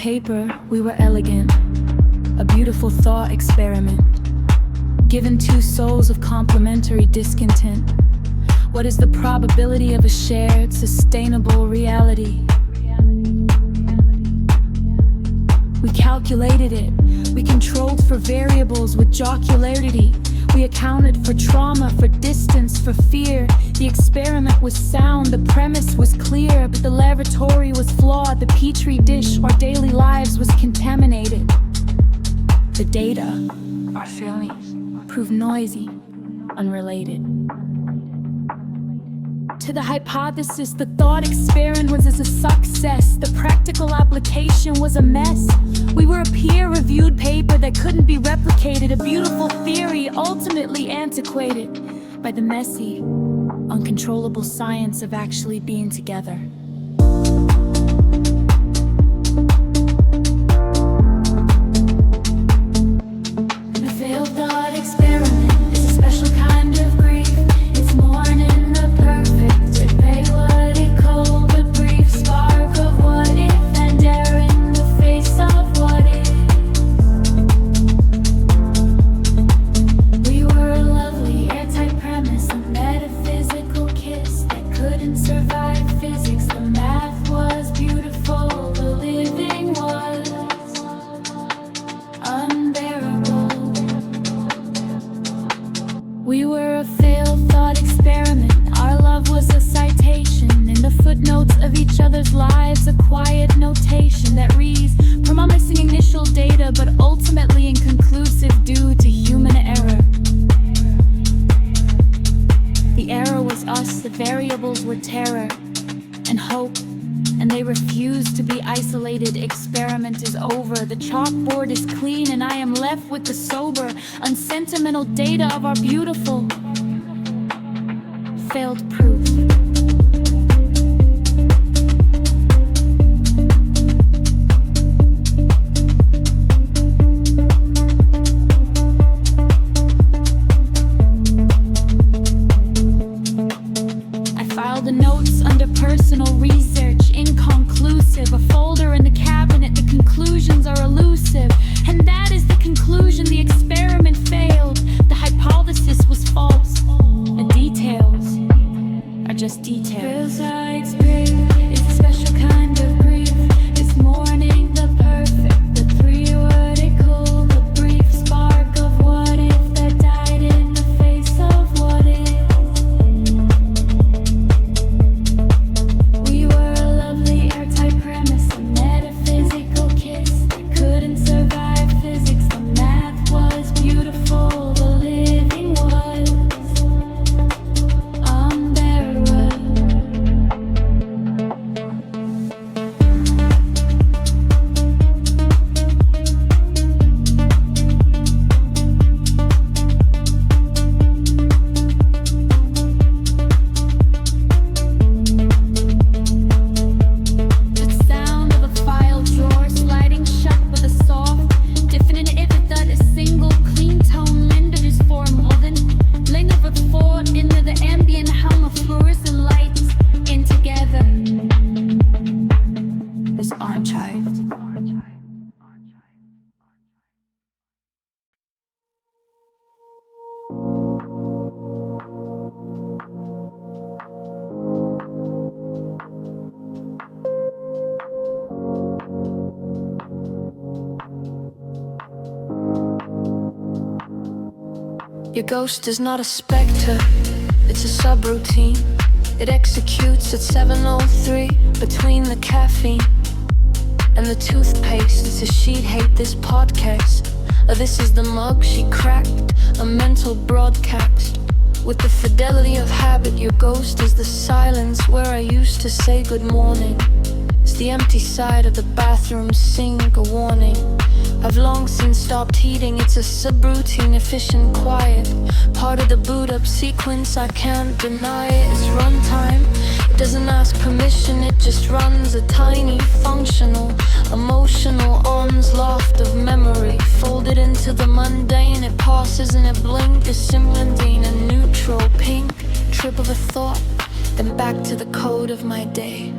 paper, we were elegant, a beautiful thought experiment, given two souls of complementary discontent. What is the probability of a shared, sustainable reality? We calculated it. We controlled for variables with jocularity. We accounted for trauma, for distance, for fear. The experiment was sound, the premise was clear, but the laboratory was flawed. The petri dish, our daily lives, was contaminated. The data, our feelings, proved noisy, unrelated. To the hypothesis, the thought experiment was a success. The practical application was a mess. We were a peer-reviewed paper that couldn't be replicated, a beautiful theory ultimately antiquated by the messy, uncontrollable science of actually being together. The failed thought experiment is a special kind of grief. It's mourning the perfect, it pay what it cold, the brief spark of what if, and air in the face of what is. We were a lovely airtight premise, a metaphysical kiss that couldn't survive physics. The math was beautiful, the living was unbearable. We were a failed thought experiment. Our love was a citation in the footnotes of each other's lives, a quiet notation that reads, promising initial data, but ultimately inconclusive due to human error. The error was us, the variables were terror and hope, and they refused to be isolated. Experiment is over, the chalkboard is clean, and I am left with the sober, unsentimental data of our beautiful failed proof. I filed the notes under personal research, inconclusive. A folder in the cabinet, the conclusions are elusive. And that is the conclusion, the experiment failed. The hypothesis was false. The details are just details. It's a special kind of grief. It's mourning the perfect, the three-worded cool, the brief spark of what if that died in the face of what is. We were a lovely airtight premise, a metaphysical kiss that couldn't survive physics. The math was beautiful, the living was unbearable. The sound of a file drawer sliding shut with a soft, definitive that a single clean tone lender is formed. Well then, linger with forward into the ambient hum of fluorescent lights in together. This archive. Your ghost is not a specter, it's a subroutine. It executes at 7:03 between the caffeine and the toothpaste. It's a she'd hate this podcast. This is the mug she cracked, a mental broadcast. With the fidelity of habit, your ghost is the silence where I used to say good morning. It's the empty side of the bathroom sink, a warning. I've long since stopped heating. It's a subroutine, efficient, quiet, part of the boot up sequence. I can't deny it. It's runtime. It doesn't ask permission. It just runs a tiny, functional, emotional onslaught of memory, folded into the mundane. It passes in a blink, dissimulantine, a neutral pink trip of a thought, then back to the code of my day.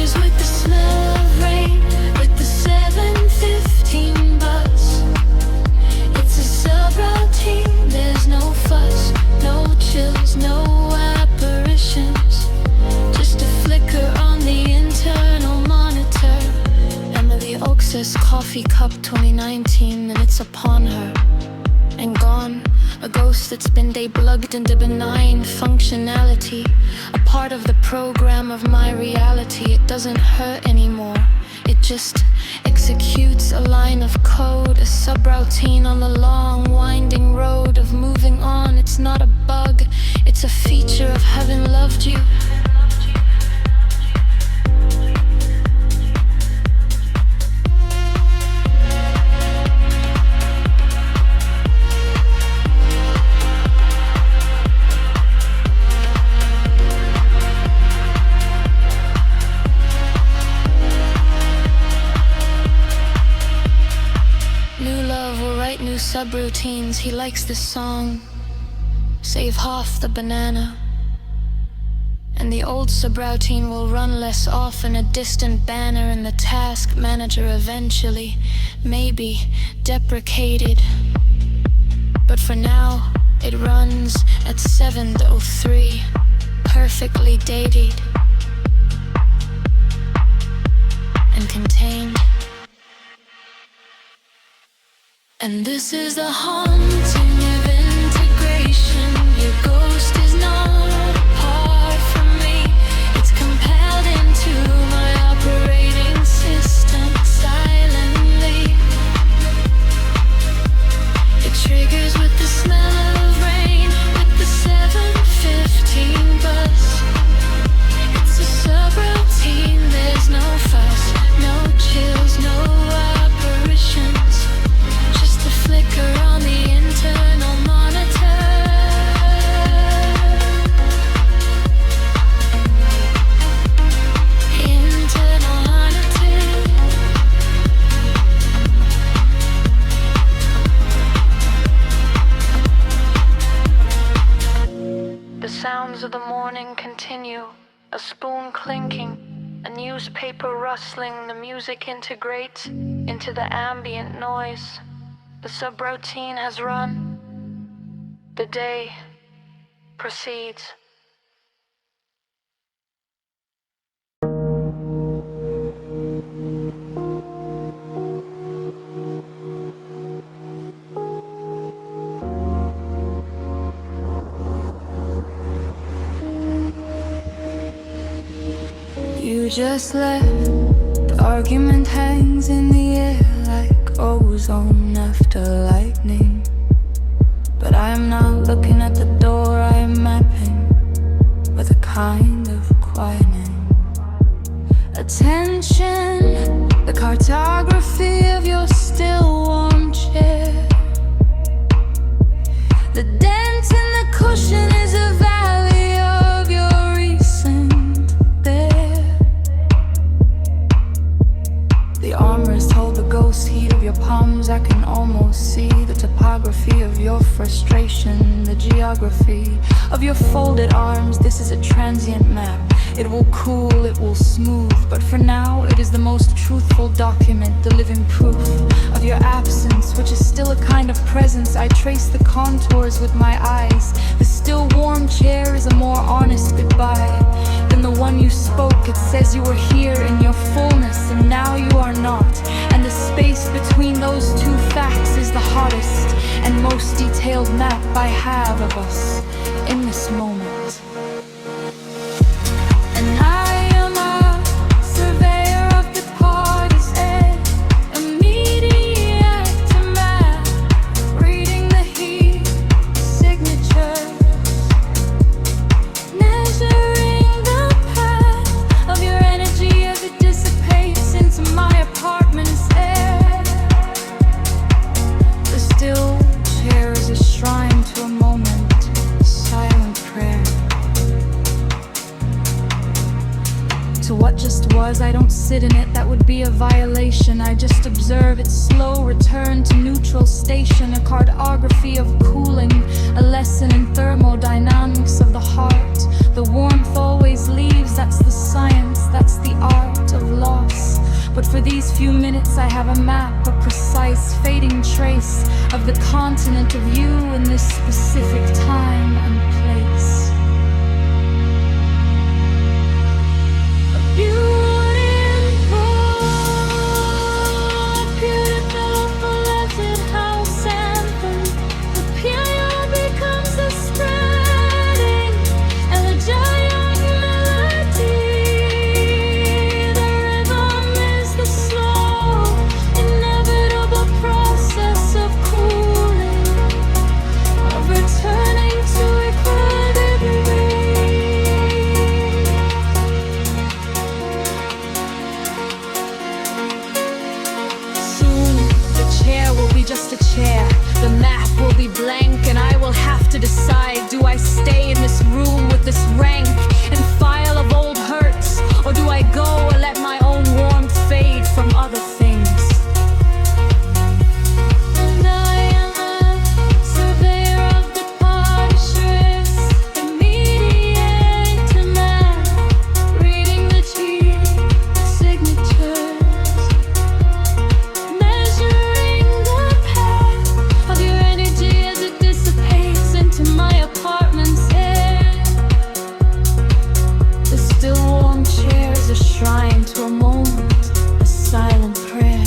triggers with the smell of rain, with the 7:15 bus. It's a subroutine, there's no fuss, no chills, no apparitions. Just a flicker on the internal monitor. Emily Oak says coffee cup 2019, and it's upon her and gone. A ghost that's been deplugged into benign functionality, a part of the program of my reality. It doesn't hurt anymore, it just executes a line of code, a subroutine on the long winding road of moving on. It's not a bug, it's a feature of having loved you. Subroutines, he likes this song. Save half the banana. And the old subroutine will run less often, a distant banner in the task manager eventually, maybe deprecated. But for now, it runs at 7:03, perfectly dated and contained. And this is the haunting of integration. Your ghost is not apart from me. It's compelled into my operating system silently. It triggers with the smell of rain, with the 7:15 bus. It's a subroutine, there's no fuss, no chills, no apparitions. Flicker on the internal monitor. Internal monitor. The sounds of the morning continue. A spoon clinking, a newspaper rustling. The music integrates into the ambient noise. The subroutine has run. The day proceeds. You just left. The argument hangs in the air like ozone after lightning. But I am not looking at the door, I am mapping with a kind of quieting. Attention, the cartography of your still warm chair. The dent in the cushion is a valley of your recent there. The armrest hold the ghost heat of your palms. I can almost see the topography of your frustration, the geography of your folded arms. This is a transient map. It will cool, it will smooth, but for now it is the most truthful document, the living proof of your absence, which is still a kind of presence. I trace the contours with my eyes. The still warm chair is a more honest goodbye than the one you spoke. It says you were here in your fullness and now you are not. And the space between those two facts is the hottest and most detailed map I have of us in this moment. And I am a surveyor of the party's edge, a mediator map, reading the heat signatures, measuring the path of your energy as it dissipates into my apartment's air. The still chair is a shrine to a moment, a silent prayer. To what just was, I don't sit in it, that would be a violation. I just observe its slow return to neutral station, a cartography of cooling, a lesson in thermodynamics of the heart. The warmth always leaves, that's the science, that's the art. few minutes I have a map, a precise fading trace of the continent of you in this specific time and place. A beautiful legend house anthem. The piano becomes a spreading elegiac melody. The rhythm is the slow, inevitable process of cooling, of returning to equilibrium. Soon, the chair will be just a chair. The map will be blank, and I will have to decide: do I stay in this room with this rank and file of old hurts, or do I go and let my own warmth fade from other things? And I am a surveyor of departures, a mediator man, reading the chief signatures, measuring the path of your energy as it dissipates into my apartment's air. The still warm chair is a shrine to a moment, a silent prayer.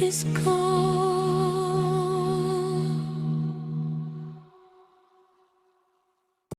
It's gone.